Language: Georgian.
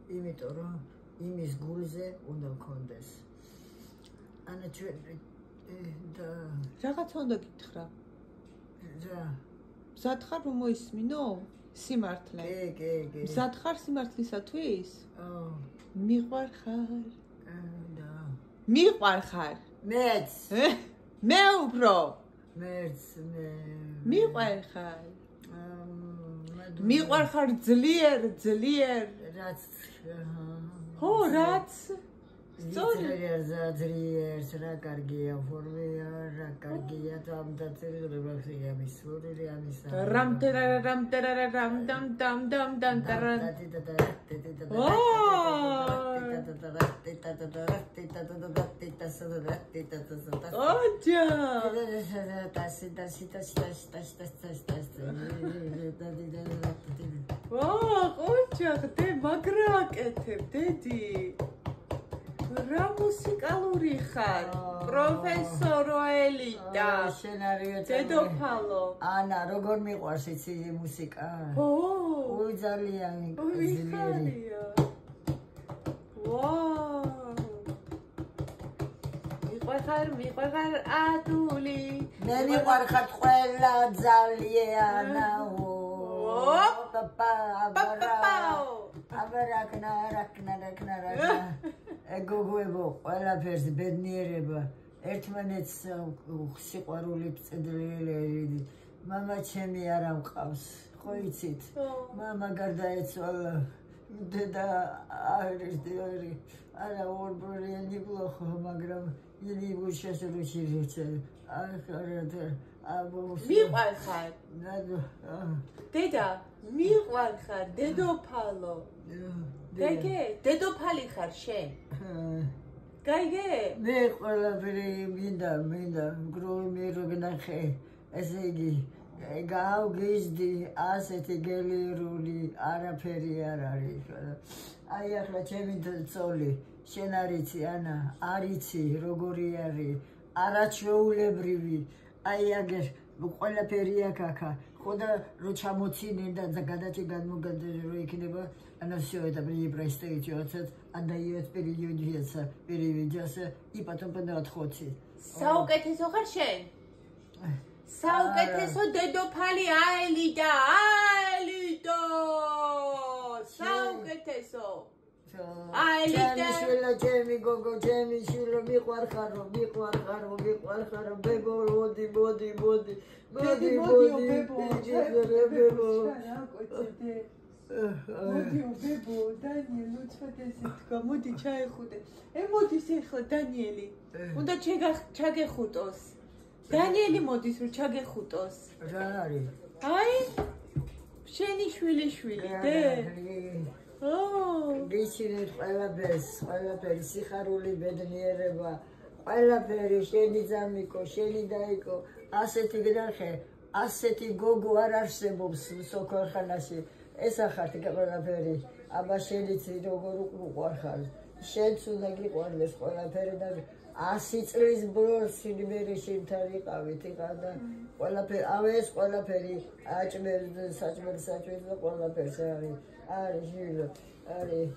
იმიტომ რომ იმის გულზე უნდა მქონდეს. ანა ჩვენ და რაღაცა უნდა გითხრა. რა მზად ხარ რომ მოისმინო? სიმართლე. კი. მზად ხარ სიმართლისათვის? მიყვარხარ. და მიყვარხარ. მეც მე უფრო. მეც მიყვარხარ. მიყვარხარ ძლიერ. რაც ხო, რაც ზრიერს რა კარგია ფორმია, რა კარგია თამდაცრებია მისურია მისა. ოჯახ, მაგრა აკეთებ, დედი. რა მუსიკალური ხარ? პროფესორო ელიტა. დედოფალო. ანა, როგორ მიყვარს იცი მუსიკა? ой, ძალიან ძლიერი. მიყვარხარ ადული. მე მიყვარხარ ყველა ძალიანაო. აბარაკნა. ეგოგოებო ყველაფერს ბედნიერება ერთმანეთს სიყვარული წედრიელი მამა ჩემი არ ამყავს ხო იცით მამა გარდაეცვალა დედა არა ორბოლიანი ბლოხო მაგრამ იგი უშესრუჩირიჩე მიყვარხარ დედა მიყვარხარ დედოფალო გაიგე დედოფალი ხარ შენ გაიგე მე ყველაფერი მინდა გროვი მე რო გნახე ესე იგი გავგიზდი ასეთი გელირული არაფერი არ არის აი ახლა ჩემი ცოლი შენ არიცი ანა არიცი როგორი არის არაჩვეულებრივი აი აგერ ყველაფერი აქა ხოდა რო ჩამოცინე და გადაჭი გადმოგადე რო იქნება она все это происходит отдает переведется и потом подходит საუკეთესო ხარ შენ საუკეთესო დედოფალი აელიტა საუკეთესო აელიტა ჩემი გოგო ჩემი შვილო მიყვარხარო ბებო მოდი ბებო დანიელ უცხოთესი თქვა მოდი ჩაეხუტე მოდის ეხლა დანიელი უნდა ჩაგეხუტოს დანიელი მოდის რომ ჩაგეხუტოს რა არის აი შენი შვილი დე გიჩინეთ ყველაფერი სიხარული ბედნიერება ყველაფერი შენი ძამიკო შენი დაიკო ასეთი გნახე ასეთი გოგო არ არსებობს სოქორხანაში ეს ახართ ყველაფერი აბა შენიც როგორ უყვარხარ შენც უნდა გიყვარდეს ყველაფერი და 100 წლის ბოლოს სიმერე შენთან იყავით და ყველაფერი ეს ყველაფერი საჭმელი და ყველაფერს არის ჟილო არის